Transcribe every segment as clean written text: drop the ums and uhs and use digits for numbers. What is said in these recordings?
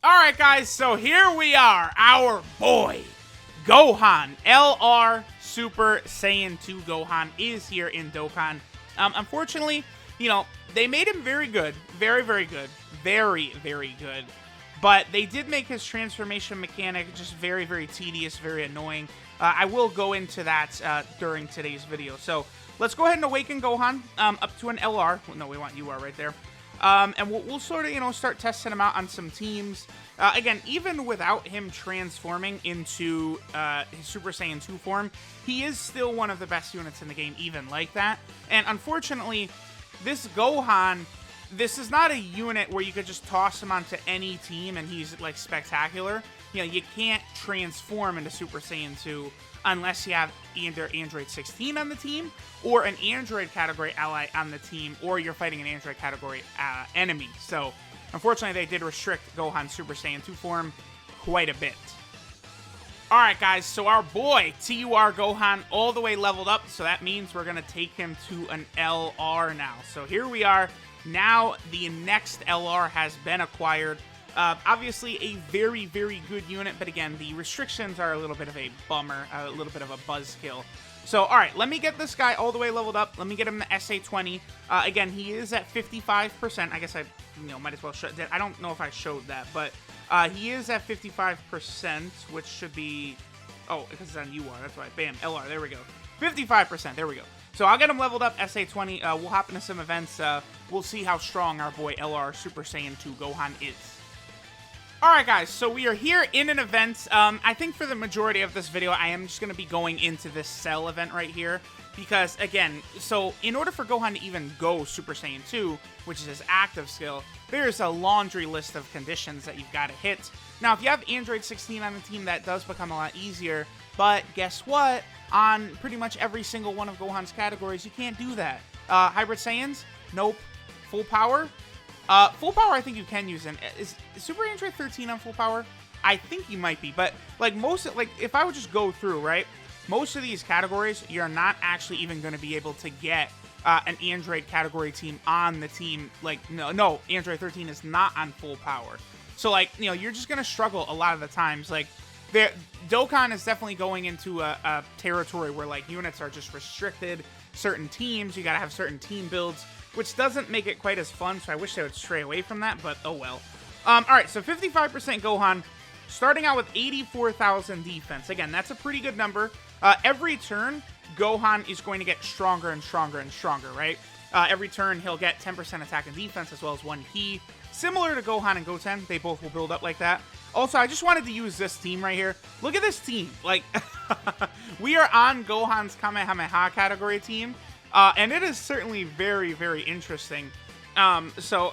Alright guys, so here we are, our boy, Gohan, LR Super Saiyan 2 Gohan is here in Dokkan. Unfortunately, they made him very good, very good, very good, but they did make his transformation mechanic just very tedious, very annoying. I will go into that during today's video. So let's go ahead and awaken Gohan up to an LR. Well, no, we want UR right there. And we'll sort of, start testing him out on some teams. Again, even without him transforming into his Super Saiyan 2 form, he is still one of the best units in the game, even like that. And unfortunately, this Gohan, this is not a unit where you could just toss him onto any team and he's, like, spectacular. You can't transform into Super Saiyan 2 unless you have either Android 16 on the team, or an Android category ally on the team, or you're fighting an Android category enemy. So, unfortunately, they did restrict Gohan's Super Saiyan 2 form quite a bit. Alright guys, so our boy, TUR Gohan, all the way leveled up, so that means we're going to take him to an LR now. So here we are. Now the next LR has been acquired. Obviously a very good unit, but again, the restrictions are a little bit of a bummer, a little bit of a buzzkill. So, alright, let me get this guy all the way leveled up. Let me get him the SA20. Again, he is at 55%. I guess I, might as well show that. I don't know if I showed that, but he is at 55%, which should be... Oh, because it's on UR, that's why. Bam, LR, there we go. 55%, there we go. So I'll get him leveled up, SA20. We'll hop into some events. We'll see how strong our boy LR Super Saiyan 2 Gohan is. Alright guys, so we are here in an event. I think for the majority of this video, I am just going to be going into this Cell event right here. Because, again, so in order for Gohan to even go Super Saiyan 2, which is his active skill, there's a laundry list of conditions that you've got to hit. Now, if you have Android 16 on the team, that does become a lot easier. But guess what? On pretty much every single one of Gohan's categories, you can't do that. Hybrid Saiyans? Nope. Full power? Full power, I think you can use it. Is Super Android 13 on full power? I think he might be, but if I would just go through, right? Most of these categories, you're not actually even going to be able to get an Android category team on the team. No, Android 13 is not on full power. So, you're just going to struggle a lot of the times. Dokkan is definitely going into a territory where, units are just restricted. Certain teams, you got to have certain team builds, which doesn't make it quite as fun, so I wish they would stray away from that, but oh well. Alright, so 55% Gohan, starting out with 84,000 defense. Again, that's a pretty good number. Every turn, Gohan is going to get stronger and stronger, right? Every turn, he'll get 10% attack and defense, as well as 1 ki. Similar to Gohan and Goten, they both will build up like that. Also, I just wanted to use this team right here. Look at this team. We are on Gohan's Kamehameha category team. And it is certainly very interesting. So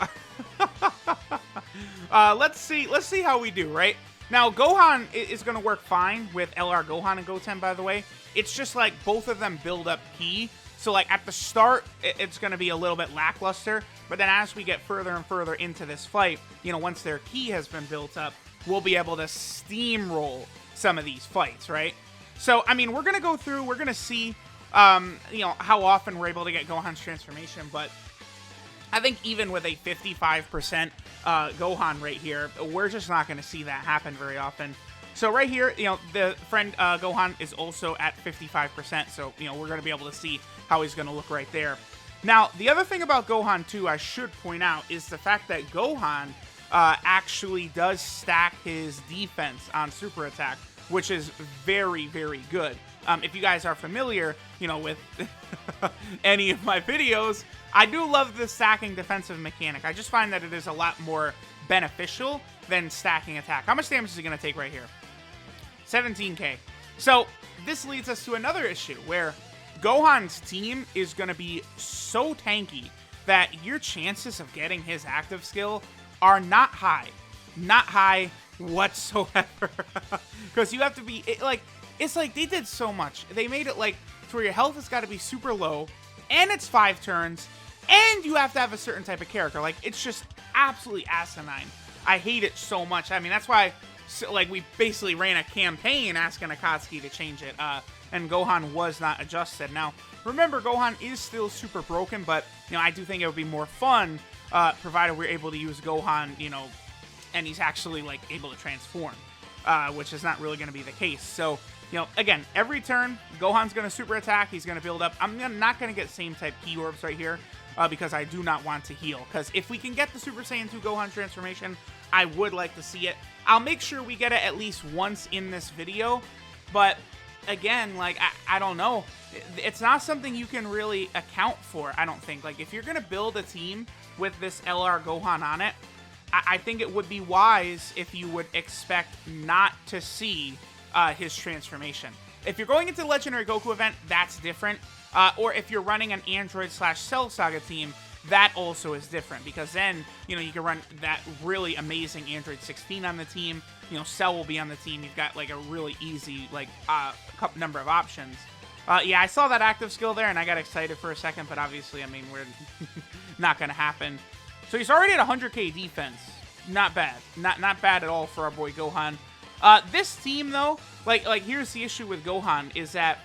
let's see how we do, right? Now, Gohan is going to work fine with LR Gohan and Goten, by the way. It's just both of them build up ki. So at the start, it's going to be a little bit lackluster. But then as we get further and further into this fight, once their ki has been built up, we'll be able to steamroll some of these fights, right? So, I mean, we're going to go through, we're going to see... how often we're able to get Gohan's transformation, but I think even with a 55% Gohan right here, we're just not going to see that happen very often. So right here, the friend Gohan is also at 55%, so, we're going to be able to see how he's going to look right there. Now, the other thing about Gohan, too, I should point out, is the fact that Gohan actually does stack his defense on super attack, which is very good. If you guys are familiar, with any of my videos, I do love the stacking defensive mechanic. I just find that it is a lot more beneficial than stacking attack. How much damage is he going to take right here? 17k. So this leads us to another issue where Gohan's team is going to be so tanky that your chances of getting his active skill are not high. Not high whatsoever. Because you have to be... It's they did so much. They made it to where your health has got to be super low, and it's 5 turns, and you have to have a certain type of character. It's just absolutely asinine. I hate it so much. I mean, that's why, we basically ran a campaign asking Akatsuki to change it, and Gohan was not adjusted. Now, remember, Gohan is still super broken, but, I do think it would be more fun, provided we're able to use Gohan, and he's actually like able to transform, which is not really going to be the case. So, you know, again, every turn, Gohan's going to super attack. He's going to build up. I'm not going to get same type key orbs right here because I do not want to heal. Because if we can get the Super Saiyan 2 Gohan transformation, I would like to see it. I'll make sure we get it at least once in this video. But again, like, I don't know. It's not something you can really account for, I don't think. Like, if you're going to build a team with this LR Gohan on it, I think it would be wise if you would expect not to see his transformation. If you're going into the Legendary Goku event, that's different. Or if you're running an Android/Cell Saga team, that also is different. Because then, you know, you can run that really amazing Android 16 on the team. You know, Cell will be on the team. You've got, like, a really easy, like, number of options. Yeah, I saw that active skill there, and I got excited for a second. But obviously, I mean, we're not going to happen. So he's already at 100k defense. Not bad. Not bad at all for our boy Gohan. This team, though, like here's the issue with Gohan, is that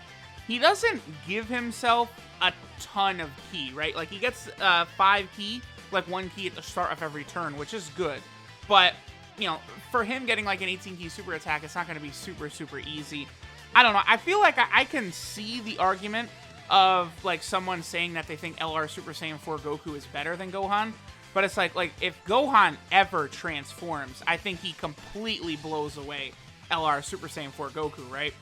he doesn't give himself a ton of ki, right? Like, he gets 5 ki, like 1 ki at the start of every turn, which is good. But, you know, for him getting like an 18 ki super attack, it's not going to be super, super easy. I don't know. I feel like I can see the argument of, like, someone saying that they think LR Super Saiyan 4 Goku is better than Gohan. But it's like if Gohan ever transforms, I think he completely blows away LR Super Saiyan 4 Goku, right?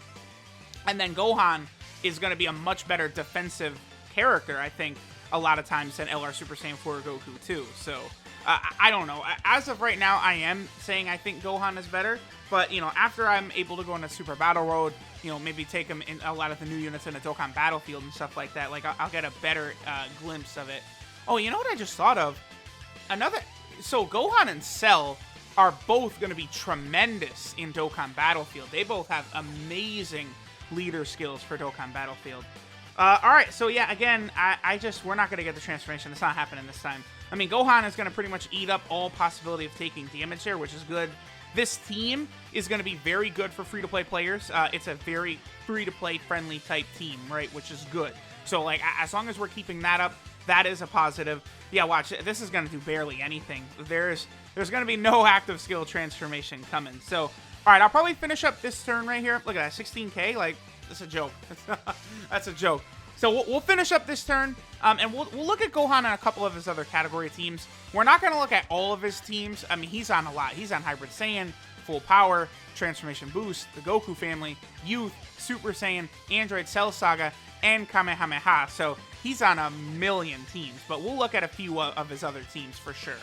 And then Gohan is going to be a much better defensive character, I think, a lot of times than LR Super Saiyan 4 Goku too. So, I don't know. As of right now, I am saying I think Gohan is better. But, you know, after I'm able to go into Super Battle Road, you know, maybe take him in a lot of the new units in the Dokkan Battlefield and stuff like that, like, I'll get a better glimpse of it. Oh, you know what I just thought of? So Gohan and Cell are both going to be tremendous in Dokkan Battlefield. They both have amazing leader skills for Dokkan Battlefield. Alright, so yeah, again, we're not going to get the transformation. It's not happening this time. I mean, Gohan is going to pretty much eat up all possibility of taking damage here, which is good. This team is going to be very good for free-to-play players. It's a very free-to-play friendly type team, right, which is good. So, like, as long as we're keeping that up, that is a positive. Yeah, watch. This is going to do barely anything. There's going to be no active skill transformation coming. So, all right, I'll probably finish up this turn right here. Look at that, 16k. Like, that's a joke. That's a joke. So we'll finish up this turn, and we'll look at Gohan and a couple of his other category teams. We're not going to look at all of his teams. I mean, he's on a lot. He's on Hybrid Saiyan, Full Power, Transformation Boost, the Goku family, Youth, Super Saiyan, Android Cell Saga, and Kamehameha. So he's on a million teams, but we'll look at a few of his other teams for sure.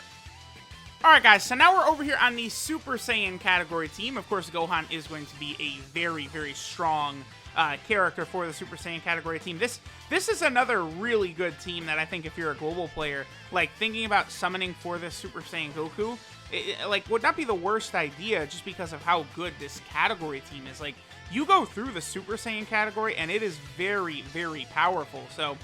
Alright guys, so now we're over here on the Super Saiyan category team. Of course, Gohan is going to be a very, very strong character for the Super Saiyan category team. This is another really good team that I think if you're a global player, like, thinking about summoning for this Super Saiyan Goku, like, would not be the worst idea just because of how good this category team is. Like, you go through the Super Saiyan category, and it is very, very powerful. So,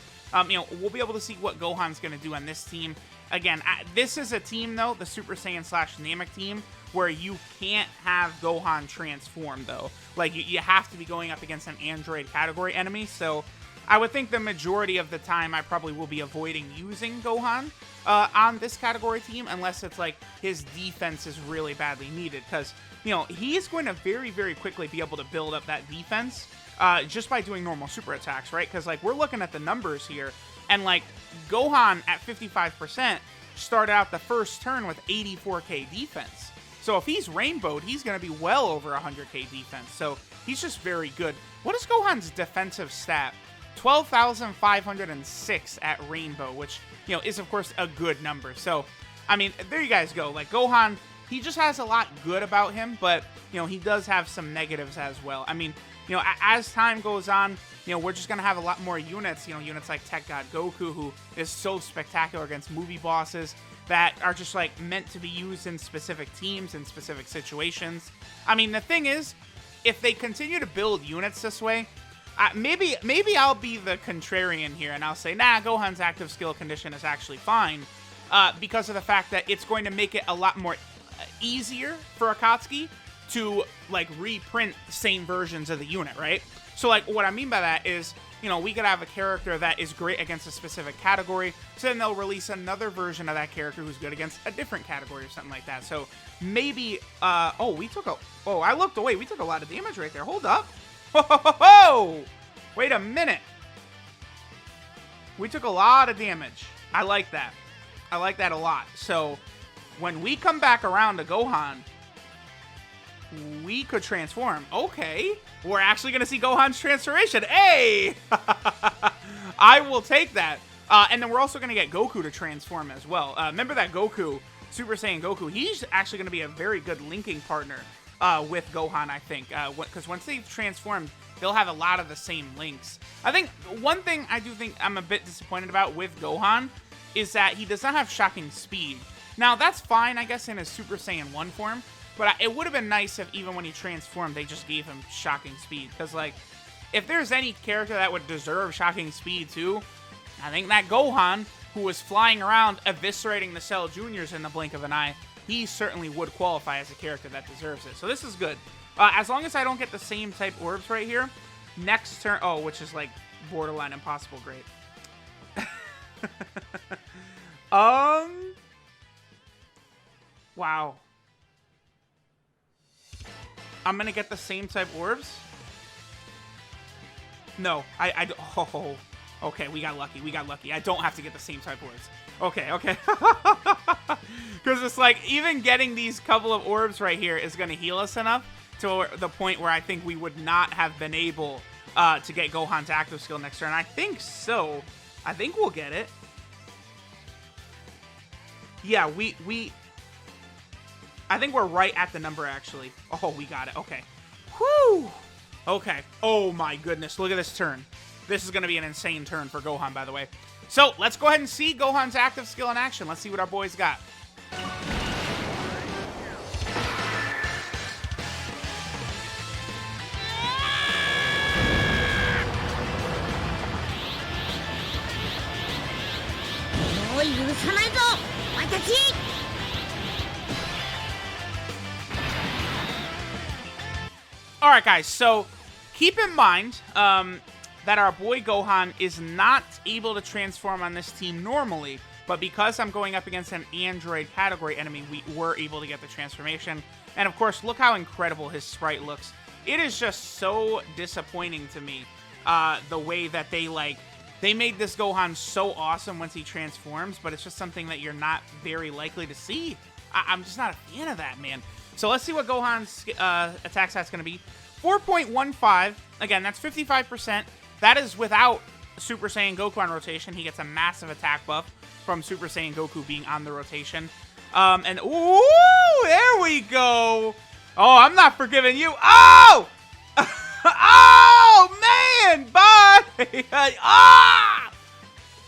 you know, we'll be able to see what Gohan's going to do on this team. Again, this is a team, though, the Super Saiyan / Namek team, where you can't have Gohan transform, though. Like, you have to be going up against an Android category enemy. So, I would think the majority of the time I probably will be avoiding using Gohan on this category team, unless it's like his defense is really badly needed. Because, you know, he's going to very, very quickly be able to build up that defense just by doing normal super attacks, right? Because, like, we're looking at the numbers here, and, like, Gohan at 55% started out the first turn with 84k defense. So if he's rainbowed, he's going to be well over 100k defense. So he's just very good. What is Gohan's defensive stat? 12,506 at rainbow, which, you know, is of course a good number. So, I mean, there you guys go. Like, Gohan, he just has a lot good about him, but, you know, he does have some negatives as well. I mean, you know, as time goes on, you know, we're just going to have a lot more units, you know, units like Tech God Goku, who is so spectacular against movie bosses, that are just, like, meant to be used in specific teams and specific situations. I mean, the thing is, if they continue to build units this way, maybe I'll be the contrarian here, and I'll say, nah, Gohan's active skill condition is actually fine, because of the fact that it's going to make it a lot more easier for Akatsuki to, like, reprint the same versions of the unit, right? So, like, what I mean by that is, you know, we could have a character that is great against a specific category, so then they'll release another version of that character who's good against a different category or something like that. So maybe, oh, I looked away. We took a lot of damage right there. Hold up. Ho! Wait a minute. We took a lot of damage. I like that. I like that a lot. So when we come back around to Gohan, we could transform. Okay. We're actually going to see Gohan's transformation. Hey! I will take that. And then we're also going to get Goku to transform as well. Remember that Goku, Super Saiyan Goku, he's actually going to be a very good linking partner with Gohan, I think. Because once they've transformed, they'll have a lot of the same links. I think one thing I do think I'm a bit disappointed about with Gohan is that he does not have shocking speed. Now, that's fine, I guess, in his Super Saiyan 1 form. But it would have been nice if even when he transformed, they just gave him shocking speed. Because, like, if there's any character that would deserve shocking speed, too, I think that Gohan, who was flying around eviscerating the Cell Juniors in the blink of an eye, he certainly would qualify as a character that deserves it. So this is good. As long as I don't get the same type orbs right here, next turn... Oh, which is, like, borderline impossible. Great. Wow. I'm gonna get the same type orbs? No, I don't. Oh, okay, we got lucky. We got lucky. I don't have to get the same type orbs. Okay, okay. Because it's like, even getting these couple of orbs right here is gonna heal us enough to the point where I think we would not have been able to get Gohan's active skill next turn. I think so. I think we'll get it. Yeah, I think we're right at the number, actually. Oh, we got it. Okay. Whew. Okay. Oh, my goodness. Look at this turn. This is going to be an insane turn for Gohan, by the way. So, let's go ahead and see Gohan's active skill in action. Let's see what our boys got. Alright guys, so keep in mind that our boy Gohan is not able to transform on this team normally, but because I'm going up against an Android category enemy, we were able to get the transformation. And of course, look how incredible his sprite looks. It is just so disappointing to me, the way that they made this Gohan so awesome once he transforms, but it's just something that you're not very likely to see. I'm just not a fan of that, man. So let's see what Gohan's attack stat's going to be. 4.15. Again, that's 55%. That is without Super Saiyan Goku on rotation. He gets a massive attack buff from Super Saiyan Goku being on the rotation. And, ooh, there we go. Oh, I'm not forgiving you. Oh! Oh, man! Bye! Ah!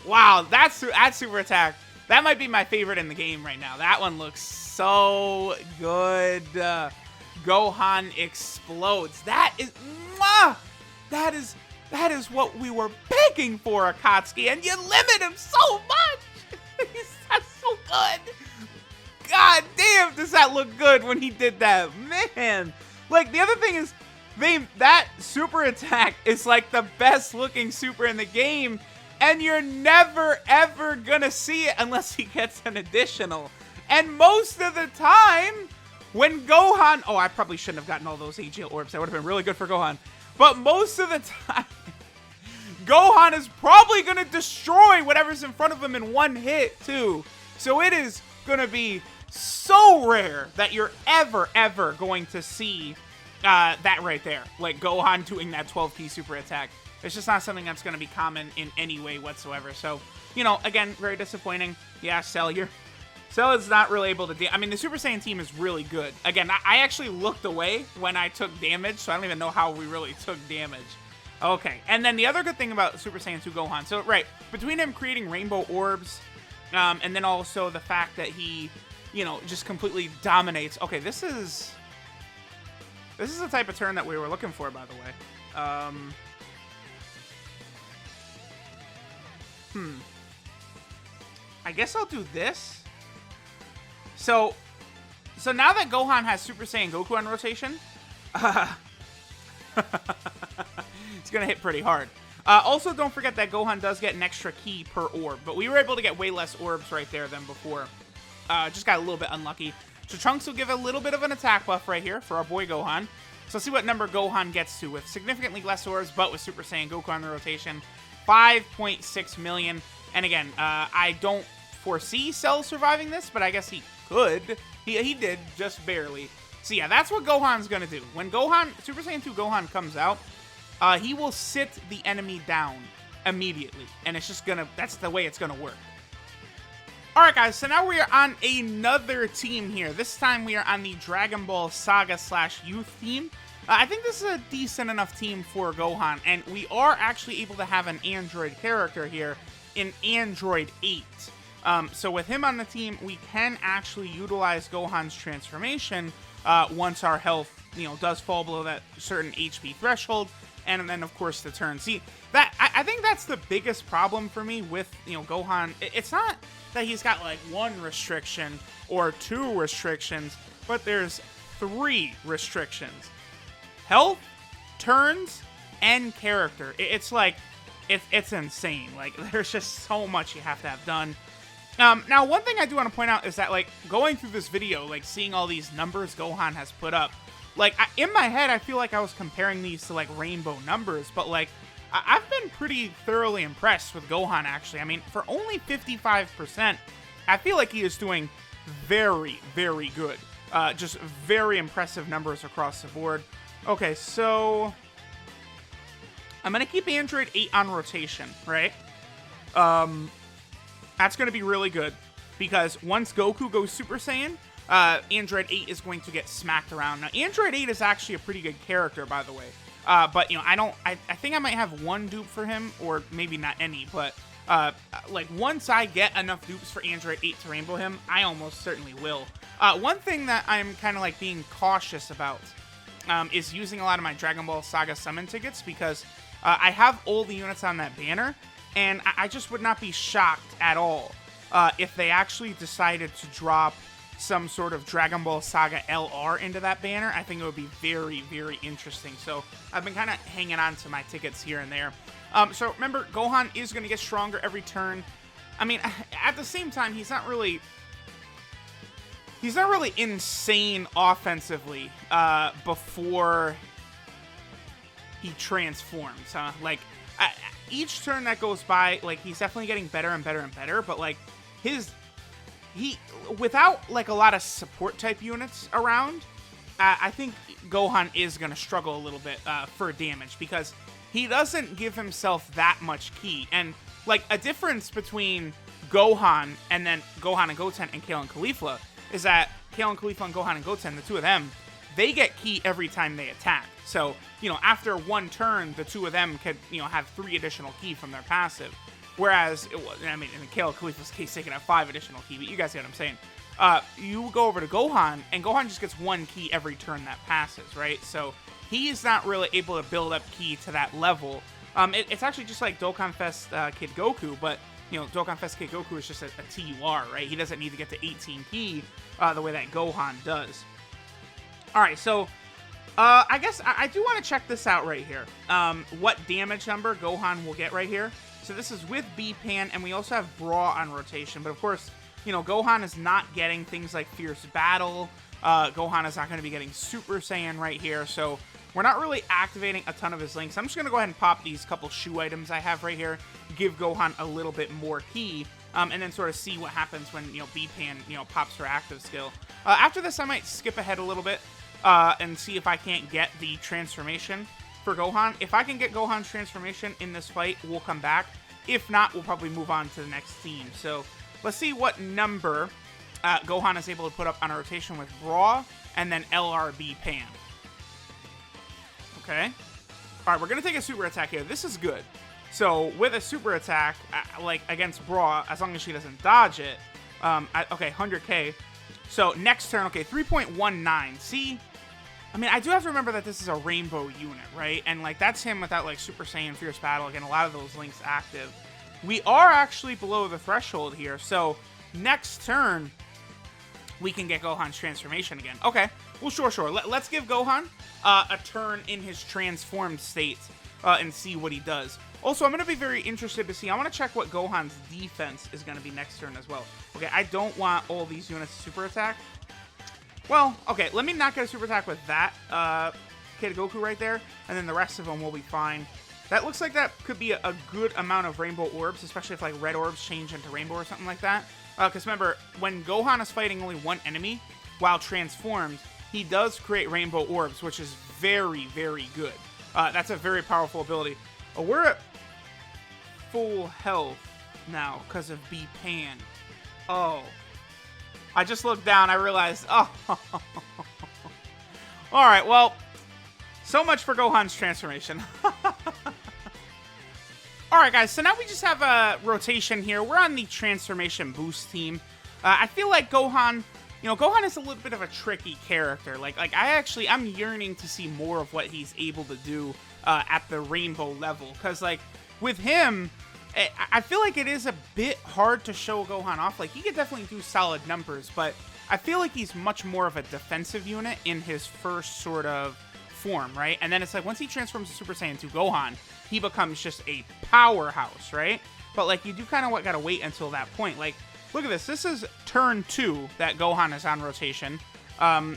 Wow, that's super attack. That might be my favorite in the game right now. That one looks so good. Gohan explodes. That is, mwah! That is what we were begging for, Akatsuki, and you limit him so much. That's so good. God damn, does that look good when he did that, man? Like, the other thing is, that super attack is like the best looking super in the game, and you're never ever gonna see it unless he gets an additional. And most of the time, when Gohan... Oh, I probably shouldn't have gotten all those AGL orbs. That would have been really good for Gohan. But most of the time, Gohan is probably going to destroy whatever's in front of him in one hit, too. So it is going to be so rare that you're ever going to see that right there. Like, Gohan doing that 12 key super attack. It's just not something that's going to be common in any way whatsoever. So, you know, again, very disappointing. Yeah, Cell is not really able to... I mean, the Super Saiyan team is really good. Again, I actually looked away when I took damage, so I don't even know how we really took damage. Okay, and then the other good thing about Super Saiyan 2 Gohan... So, right, between him creating rainbow orbs, and then also the fact that he, you know, just completely dominates... Okay, this is the type of turn that we were looking for, by the way. I guess I'll do this. So now that Gohan has Super Saiyan Goku on rotation, it's going to hit pretty hard. Also, don't forget that Gohan does get an extra key per orb, but we were able to get way less orbs right there than before. Just got a little bit unlucky. So Trunks will give a little bit of an attack buff right here for our boy Gohan. So let's see what number Gohan gets to with significantly less orbs, but with Super Saiyan Goku on the rotation. 5.6 million. And again, I don't foresee Cell surviving this, but I guess he could. He did, just barely. So yeah, that's what Gohan's gonna do. When Super Saiyan 2 Gohan comes out, he will sit the enemy down immediately. And it's just that's the way it's gonna work. Alright guys, so now we are on another team here. This time we are on the Dragon Ball Saga / Youth team. I think this is a decent enough team for Gohan, and we are actually able to have an Android character here in Android 8. So with him on the team, we can actually utilize Gohan's transformation once our health, does fall below that certain HP threshold, and then of course the turn. See, I think that's the biggest problem for me with Gohan. It's not that he's got like 1 restriction or 2 restrictions, but there's 3 restrictions: health, turns, and character. It's like it's insane. Like, there's just so much you have to have done. Now, one thing I do want to point out is that, like, going through this video, like, seeing all these numbers Gohan has put up, like, in my head, I feel like I was comparing these to, like, rainbow numbers, but, like, I've been pretty thoroughly impressed with Gohan, actually. I mean, for only 55%, I feel like he is doing very, very good. Just very impressive numbers across the board. Okay, so I'm going to keep Android 8 on rotation, right? That's going to be really good, because once Goku goes Super Saiyan, Android 8 is going to get smacked around. Now, Android 8 is actually a pretty good character, by the way. But, I think I might have 1 dupe for him, or maybe not any, but, like, once I get enough dupes for Android 8 to rainbow him, I almost certainly will. One thing that I'm kind of, like, being cautious about is using a lot of my Dragon Ball Saga summon tickets, because I have all the units on that banner, and I just would not be shocked at all if they actually decided to drop some sort of Dragon Ball Saga LR into that banner. I think it would be very, very interesting. So I've been kind of hanging on to my tickets here and there. So remember, Gohan is going to get stronger every turn. I mean, at the same time, he's not really insane offensively before he transforms, huh? Like, each turn that goes by, like, he's definitely getting better and better and better, but, like, without, like, a lot of support type units around, I think Gohan is going to struggle a little bit for damage, because he doesn't give himself that much ki. And, like, a difference between Gohan and then Gohan and Goten and Kale and Caulifla is that Kale and Caulifla and Gohan and Goten, the two of them, they get ki every time they attack. So, after 1 turn, the 2 of them could, have 3 additional ki from their passive. Whereas, in Kale and Caulifla's case, they can have 5 additional ki, but you guys get what I'm saying. You go over to Gohan, and Gohan just gets 1 ki every turn that passes, right? So he's not really able to build up ki to that level. It's actually just like Dokkan Fest Kid Goku, but, Dokkan Fest Kid Goku is just a TUR, right? He doesn't need to get to 18 ki the way that Gohan does. Alright, so I guess I do want to check this out right here. What damage number Gohan will get right here. So this is with B-Pan, and we also have Bra on rotation. But of course, Gohan is not getting things like Fierce Battle. Gohan is not going to be getting Super Saiyan right here. So we're not really activating a ton of his links. I'm just going to go ahead and pop these couple shoe items I have right here. Give Gohan a little bit more ki. And then sort of see what happens when, B-Pan, pops her active skill. After this, I might skip ahead a little bit and see if I can't get the transformation for Gohan. If I can get Gohan's transformation in this fight, we'll come back. If not, we'll probably move on to the next team. So let's see what number Gohan is able to put up on a rotation with Raw and then LRB Pan. Okay. All right, we're going to take a super attack here. This is good. So with a super attack, like against Bra, as long as she doesn't dodge it, okay, 100k. So next turn, okay, 3.19. See, I mean, I do have to remember that this is a rainbow unit, right? And, like, that's him without, like, Super Saiyan, Fierce Battle. Again, a lot of those links active. We are actually below the threshold here. So, next turn, we can get Gohan's transformation again. Okay. Well, sure. Let's give Gohan a turn in his transformed state and see what he does. Also, I'm going to be very interested to see. I want to check what Gohan's defense is going to be next turn as well. Okay, I don't want all these units to super attack. Well, okay, let me not get a super attack with that Kid Goku right there, and then the rest of them will be fine. That looks like that could be a good amount of rainbow orbs, especially if like red orbs change into rainbow or something like that. Because remember, when Gohan is fighting only one enemy, while transformed, he does create rainbow orbs, which is very, very good. That's a very powerful ability. We're at full health now because of B-Pan. Oh. I just looked down, I realized, oh. Alright, well, so much for Gohan's transformation. Alright, guys, so now we just have a rotation here. We're on the transformation boost team. I feel like Gohan, you know, Gohan is a little bit of a tricky character. I'm yearning to see more of what he's able to do at the rainbow level. Because, like, with him, I feel like it is a bit hard to show Gohan off. Like, he could definitely do solid numbers, but I feel like he's much more of a defensive unit in his first sort of form, right? And then it's like, once he transforms to Super Saiyan 2 Gohan, he becomes just a powerhouse, right? But, like, you do kind of gotta wait until that point. Like, look at this. This is turn 2 that Gohan is on rotation.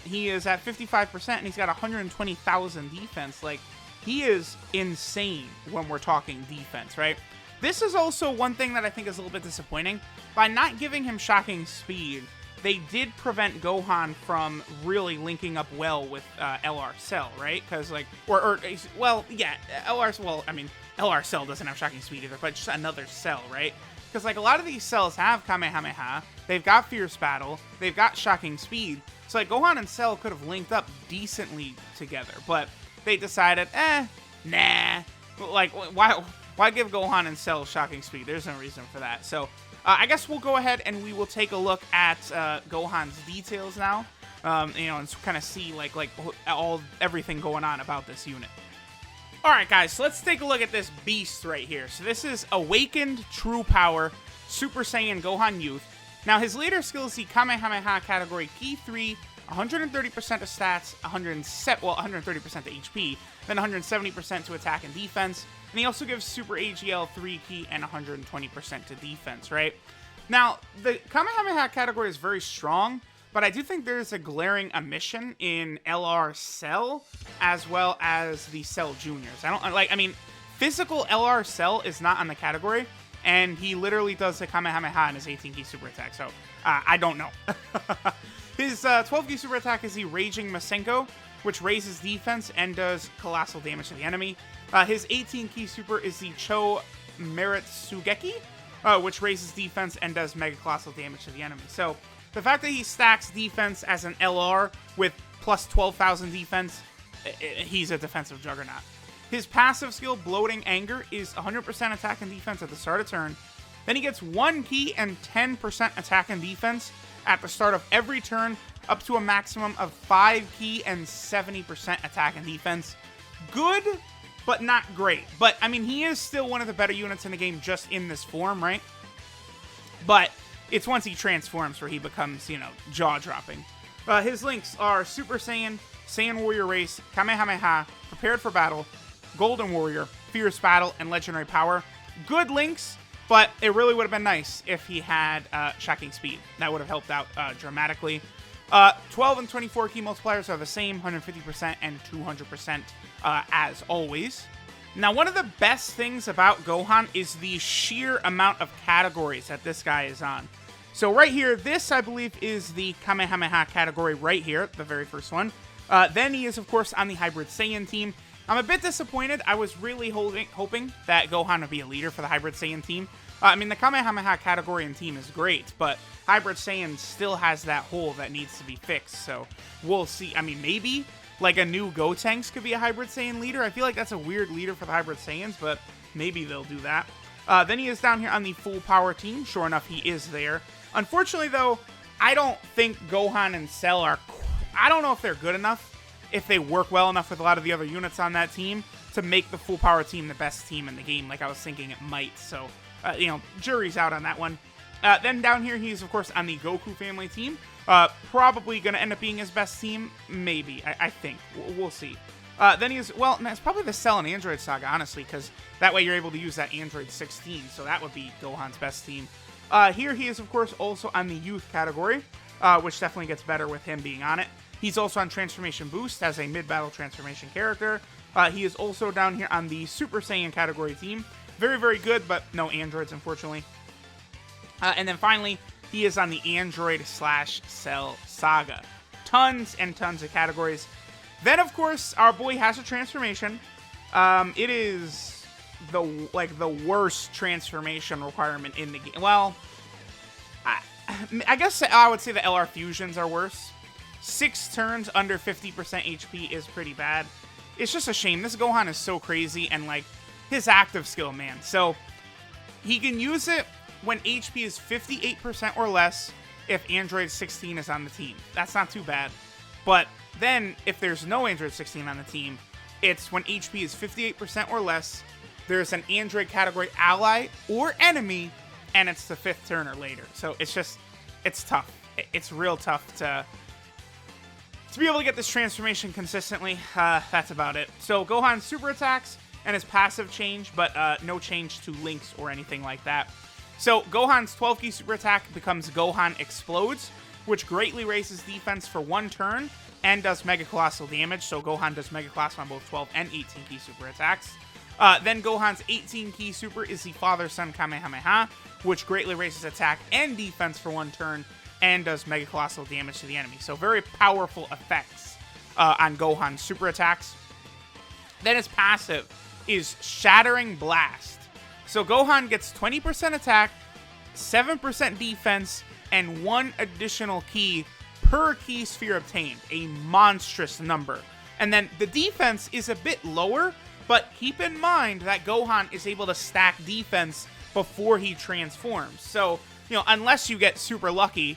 He is at 55%, and he's got 120,000 defense. Like, he is insane when we're talking defense, right? This is also one thing that I think is a little bit disappointing. By not giving him shocking speed, they did prevent Gohan from really linking up well with LR Cell, right? Because, like, well, yeah, LR Cell doesn't have shocking speed either, but just another cell, right? Because, like, a lot of these cells have Kamehameha, they've got Fierce Battle, they've got shocking speed, so, like, Gohan and Cell could have linked up decently together, but they decided, nah, like, why give Gohan and Cell shocking speed? There's no reason for that. So, I guess we'll go ahead and we will take a look at Gohan's details now. You know, and kind of see like everything going on about this unit. All right, guys. So let's take a look at this beast right here. So this is Awakened True Power Super Saiyan Gohan Youth. Now his later skill is the Kamehameha category Key 3, 130% of stats, 130% to HP, then 170% to attack and defense. And he also gives Super AGL 3 key and 120% to defense, right? Now, the Kamehameha category is very strong, but I do think there's a glaring omission in LR Cell as well as the Cell Juniors. Physical LR Cell is not on the category, and he literally does the Kamehameha in his 18 key super attack, so I don't know. His 12 key super attack is the Raging Masenko, which raises defense and does colossal damage to the enemy. His 18 key super is the Cho Meritsugeki, which raises defense and does mega colossal damage to the enemy. So the fact that he stacks defense as an LR with plus 12,000 defense, he's a defensive juggernaut. His passive skill, Bloating Anger, is 100% attack and defense at the start of turn. Then he gets 1 key and 10% attack and defense at the start of every turn, up to a maximum of 5 key and 70% attack and defense. Good, but not great. But, I mean, he is still one of the better units in the game just in this form, right? But it's once he transforms where he becomes, you know, jaw-dropping. His links are Super Saiyan, Saiyan Warrior Race, Kamehameha, Prepared for Battle, Golden Warrior, Fierce Battle, and Legendary Power. Good links, but it really would have been nice if he had shocking speed. That would have helped out dramatically. 12 and 24 key multipliers are the same, 150% and 200% as always. Now, one of the best things about Gohan is the sheer amount of categories that this guy is on. So right here, this, I believe, is the Kamehameha category right here, the very first one. Then he is, of course, on the Hybrid Saiyan team. I'm a bit disappointed. I was really hoping that Gohan would be a leader for the Hybrid Saiyan team. I mean, the Kamehameha category and team is great, but Hybrid Saiyan still has that hole that needs to be fixed, so we'll see. I mean, maybe, like, a new Gotenks could be a Hybrid Saiyan leader. I feel like that's a weird leader for the Hybrid Saiyans, but maybe they'll do that. Then he is down here on the Full Power team. Sure enough, he is there. Unfortunately, though, I don't think Gohan and Cell are... I don't know if they're good enough, if they work well enough with a lot of the other units on that team, to make the Full Power team the best team in the game, like I was thinking it might, so... you know, jury's out on that one. Then down here, he's, of course, on the Goku family team. Probably going to end up being his best team. Maybe. I think. We'll see. Then he has, well, it's probably the Cell and Android Saga, honestly, because that way you're able to use that Android 16, so that would be Gohan's best team. Here he is, of course, also on the Youth category, which definitely gets better with him being on it. He's also on Transformation Boost as a mid-battle transformation character. He is also down here on the Super Saiyan category team. Very, very good, but no androids, unfortunately. And then finally, he is on the Android/Cell Saga. Tons and tons of categories. Then, of course, our boy has a transformation. It is the worst transformation requirement in the game. Well, I guess I would say the LR fusions are worse. 6 turns under 50% HP is pretty bad. It's just a shame. This Gohan is so crazy, and like his active skill, man. So he can use it when HP is 58% or less if Android 16 is on the team. That's not too bad. But then if there's no Android 16 on the team, it's when HP is 58% or less, there's an Android category ally or enemy, and it's the 5th turn or later. So it's tough. It's real tough to be able to get this transformation consistently. That's about it. So Gohan's super attacks and his passive change, but no change to links or anything like that. So Gohan's 12 key super attack becomes Gohan Explodes, which greatly raises defense for 1 turn and does Mega Colossal damage. So Gohan does Mega Colossal on both 12 and 18 key super attacks. Then Gohan's 18 key super is the Father-Son Kamehameha, which greatly raises attack and defense for 1 turn and does Mega Colossal damage to the enemy. So very powerful effects on Gohan's super attacks. Then his passive is Shattering Blast. So Gohan gets 20% attack, 7% defense, and 1 additional key per key sphere obtained. A monstrous number. And then the defense is a bit lower, but keep in mind that Gohan is able to stack defense before he transforms. So, unless you get super lucky,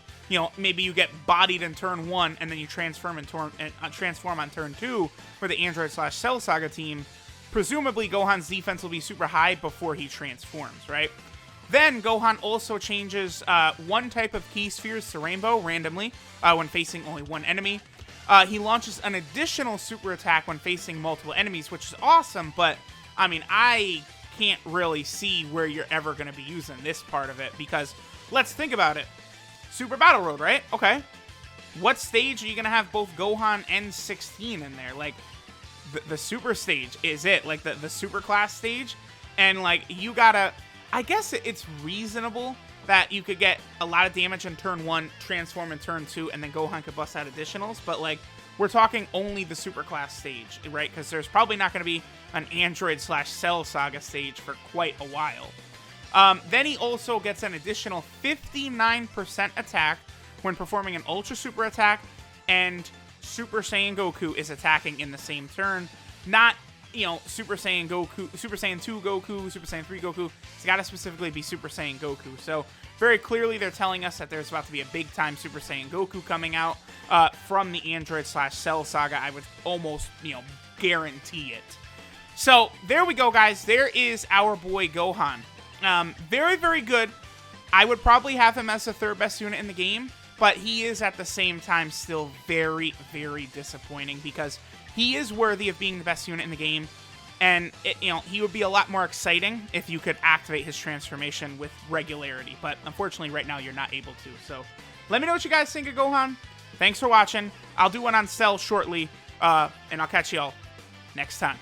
maybe you get bodied in turn 1 and then you transform on turn 2 for the Android/Cell Saga team. Presumably, Gohan's defense will be super high before he transforms, right? Then, Gohan also changes 1 type of key spheres to Rainbow randomly when facing only 1 enemy. He launches an additional super attack when facing multiple enemies, which is awesome, but, I can't really see where you're ever going to be using this part of it, because let's think about it. Super Battle Road, right? Okay. What stage are you going to have both Gohan and 16 in there? Like, the super stage is it. Like, the super class stage. And, like, you gotta... I guess it's reasonable that you could get a lot of damage in turn 1, transform in turn 2, and then Gohan could bust out additionals. But, like, we're talking only the super class stage, right? Because there's probably not going to be an Android/Cell Saga stage for quite a while. Then he also gets an additional 59% attack when performing an Ultra Super attack, and Super Saiyan Goku is attacking in the same turn. Not, Super Saiyan Goku, Super Saiyan 2 Goku, Super Saiyan 3 Goku. It's got to specifically be Super Saiyan Goku. So very clearly they're telling us that there's about to be a big-time Super Saiyan Goku coming out from the Android/Cell Saga. I would almost, guarantee it. So there we go, guys. There is our boy Gohan. Very, very good. I would probably have him as the 3rd best unit in the game, but he is at the same time still very, very disappointing because he is worthy of being the best unit in the game, and he would be a lot more exciting if you could activate his transformation with regularity, but unfortunately right now you're not able to. So let me know what you guys think of Gohan. Thanks for watching. I'll do one on Cell shortly, and I'll catch y'all next time.